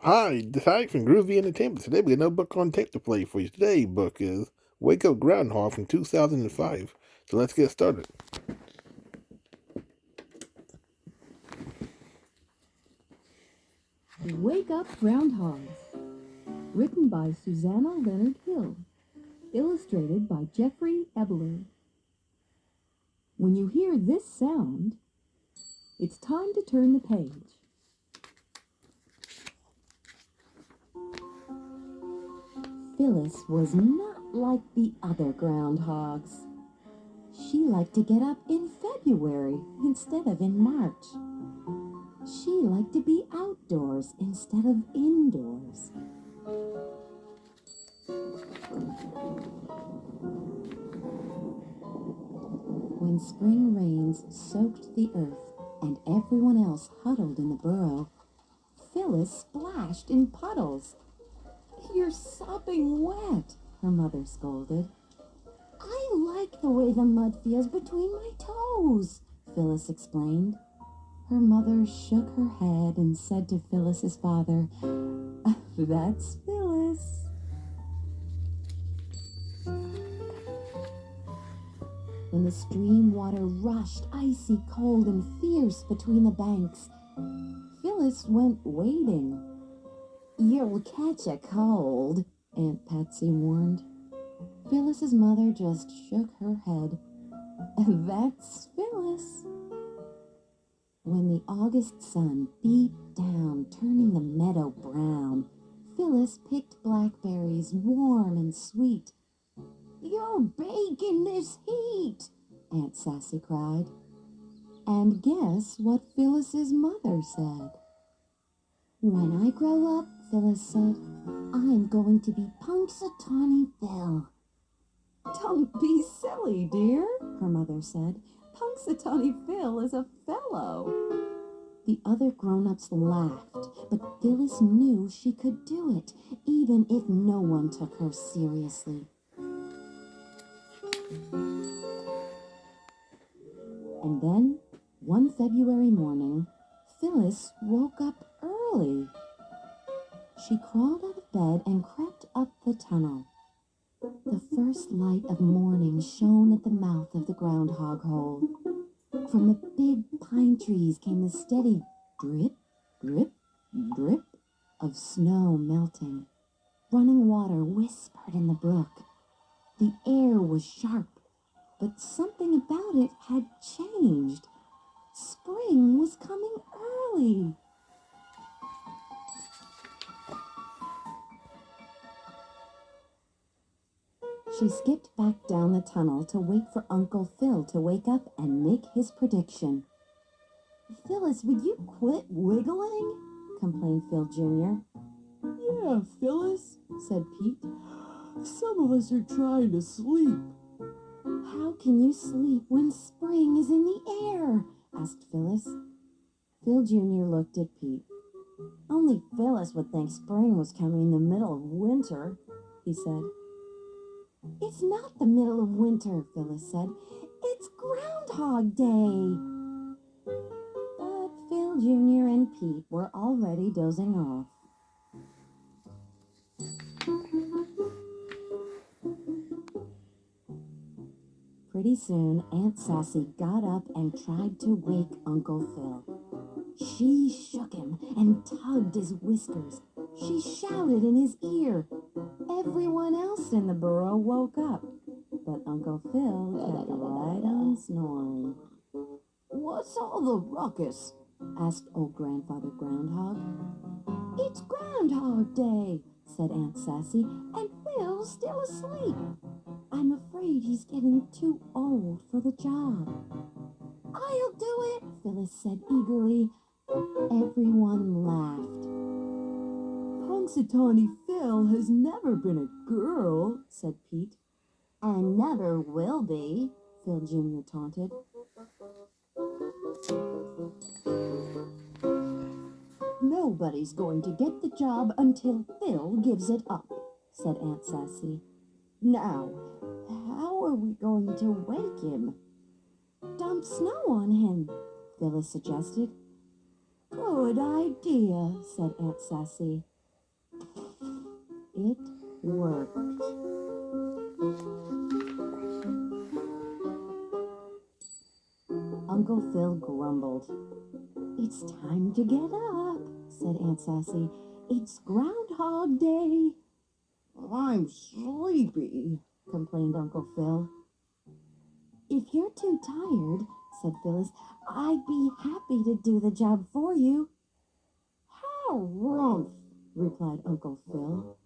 Hi, this is Alex from Groovy Entertainment. Today we got another book on tape to play for you. Today's book is Wake Up Groundhog from 2005. So let's get started. Wake Up Groundhogs, written by Susanna Leonard Hill, illustrated by Jeffrey Ebler. When you hear this sound, it's time to turn the page. Phyllis was not like the other groundhogs. She liked to get up in February instead of in March. She liked to be outdoors instead of indoors. When spring rains soaked the earth and everyone else huddled in the burrow, Phyllis splashed in puddles. "You're sopping wet," her mother scolded. "I like the way the mud feels between my toes," Phyllis explained. Her mother shook her head and said to Phyllis's father, "That's Phyllis." When the stream water rushed icy cold and fierce between the banks, Phyllis went wading. "You'll catch a cold," Aunt Patsy warned. Phyllis's mother just shook her head. "That's Phyllis." When the August sun beat down, turning the meadow brown, Phyllis picked blackberries warm and sweet. "You're baking this heat," Aunt Sassy cried. And guess what Phyllis's mother said? "When I grow up," Phyllis said, "I'm going to be Punxsutawney Phil." "Don't be silly, dear," her mother said. "Punxsutawney Phil is a fellow." The other grown-ups laughed, but Phyllis knew she could do it, even if no one took her seriously. And then, one February morning, Phyllis woke up early. She crawled out of bed and crept up the tunnel. The first light of morning shone at the mouth of the groundhog hole. From the big pine trees came the steady drip, drip, drip of snow melting. Running water whispered in the brook. The air was sharp, but something about it had changed. Spring was coming early. She skipped back down the tunnel to wait for Uncle Phil to wake up and make his prediction. "Phyllis, would you quit wiggling?" complained Phil Jr. "Yeah, Phyllis," said Pete. "Some of us are trying to sleep." "How can you sleep when spring is in the air?" asked Phyllis. Phil Jr. looked at Pete. "Only Phyllis would think spring was coming in the middle of winter," he said. "It's not the middle of winter," Phyllis said. "It's Groundhog Day." But Phil Jr. and Pete were already dozing off. Pretty soon, Aunt Sassy got up and tried to wake Uncle Phil. She shook him and tugged his whiskers. She shouted in his ear. Everyone else in the burrow woke up, but Uncle Phil kept right on snoring. "What's all the ruckus?" asked old Grandfather Groundhog. "It's Groundhog Day," said Aunt Sassy, "and Phil's still asleep. I'm afraid he's getting too old for the job." "I'll do it," Phyllis said eagerly. Everyone laughed. "Punxsutawney Phil has never been a girl," said Pete. "And never will be," Phil Jr. taunted. "Nobody's going to get the job until Phil gives it up," said Aunt Sassy. "Now, how are we going to wake him?" "Dump snow on him," Phyllis suggested. "Good idea," said Aunt Sassy. it worked. Uncle Phil grumbled. "It's time to get up," said Aunt Sassy. "It's Groundhog Day." "I'm sleepy," complained Uncle Phil. "If you're too tired," said Phyllis, "I'd be happy to do the job for you." "Harumph," replied Uncle Phil.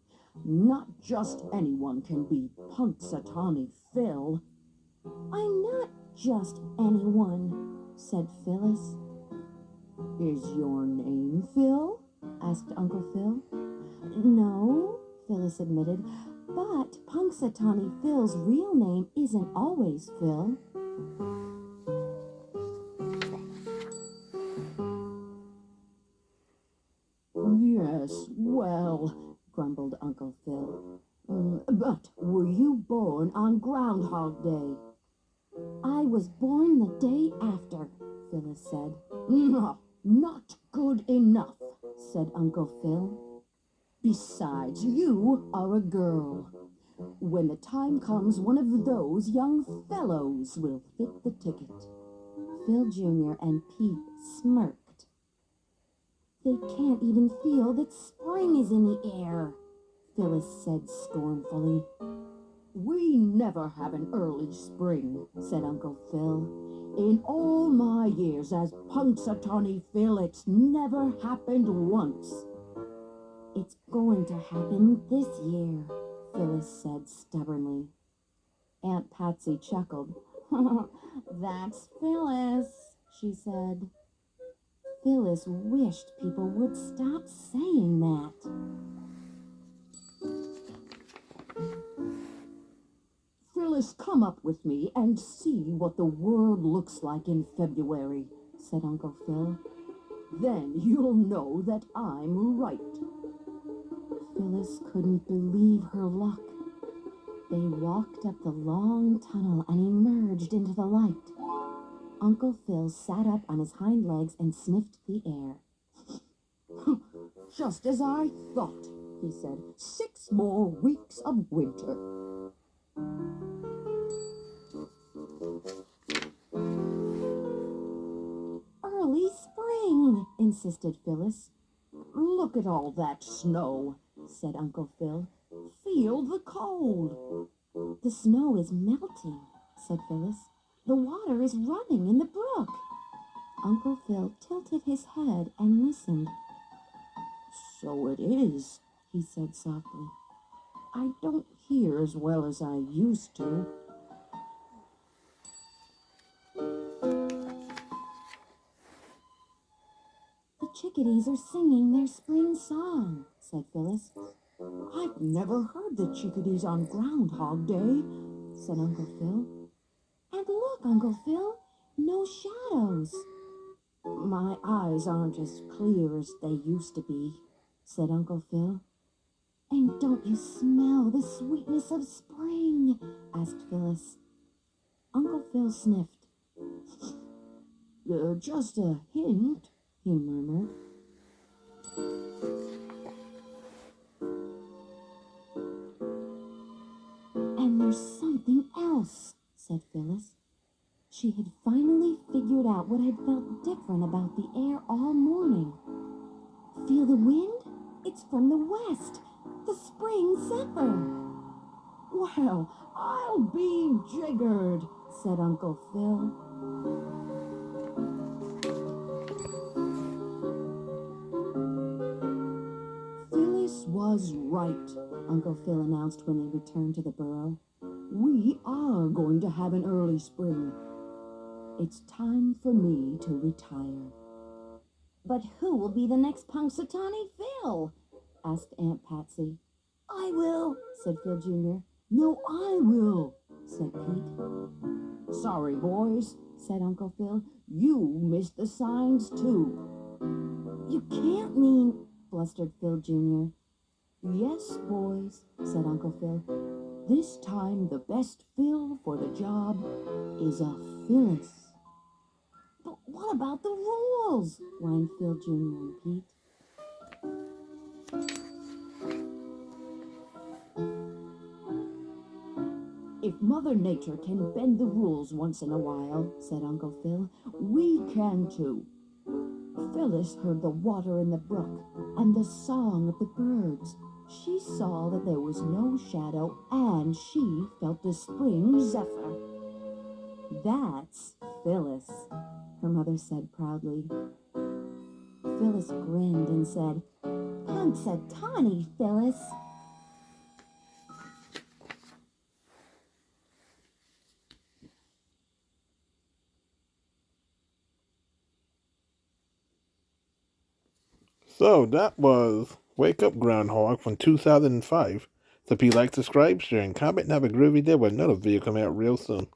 "Not just anyone can be Punxsutawney Phil." "I'm not just anyone," said Phyllis. "Is your name Phil?" asked Uncle Phil. "No," Phyllis admitted, "but Punxsutawney Phil's real name isn't always Phil." "Yes, well," grumbled Uncle Phil. "But were you born on Groundhog Day?" "I was born the day after," Phyllis said. "No, not good enough," said Uncle Phil. "Besides, you are a girl. When the time comes, one of those young fellows will fit the ticket." Phil Jr. and Pete smirked. "They can't even feel that spring is in the air," Phyllis said scornfully. "We never have an early spring," said Uncle Phil. "In all my years as Punxsutawney Phil, it's never happened once." "It's going to happen this year," Phyllis said stubbornly. Aunt Patsy chuckled. "That's Phyllis," she said. Phyllis wished people would stop saying that. "Phyllis, come up with me and see what the world looks like in February," said Uncle Phil. "Then you'll know that I'm right." Phyllis couldn't believe her luck. They walked up the long tunnel and emerged into the light. Uncle Phil sat up on his hind legs and sniffed the air. "Just as I thought," he said. "6 more weeks of winter." "Early spring," insisted Phyllis. "Look at all that snow," said Uncle Phil. "Feel the cold." "The snow is melting," said Phyllis. "The water is running in the brook." Uncle Phil tilted his head and listened. "So it is," he said softly. "I don't hear as well as I used to." "The chickadees are singing their spring song," said Phyllis. "I've never heard the chickadees on Groundhog Day," said Uncle Phil. "And look, Uncle Phil, no shadows." "My eyes aren't as clear as they used to be," said Uncle Phil. "And don't you smell the sweetness of spring?" asked Phyllis. Uncle Phil sniffed. Just a hint," he murmured. "And there's something else," said Phyllis. She had finally figured out what had felt different about the air all morning. "Feel the wind? It's from the west, the spring zephyr." "Well, I'll be jiggered," said Uncle Phil. "Phyllis was right," Uncle Phil announced when they returned to the burrow. "We are going to have an early spring. It's time for me to retire." "But who will be the next Punxsutawney Phil?" asked Aunt Patsy. "I will," said Phil Jr. "No, I will," said Pete. "Sorry, boys," said Uncle Phil. "You missed the signs, too." "You can't mean," blustered Phil Jr. "Yes, boys," said Uncle Phil. "This time the best Phil for the job is a Phyllis." "But what about the rules?" whined Phil Jr. and Pete. If Mother Nature can bend the rules once in a while, said Uncle Phil, we can too. Phyllis heard the water in the brook and the song of the birds. She saw that there was no shadow, and she felt the spring zephyr. That's Phyllis, her mother said proudly. Phyllis grinned and said, Punxsutawney, Phyllis. So that was Wake Up Groundhog from 2005. So if you like, subscribe, share, and comment, and have a groovy day with another video coming out real soon.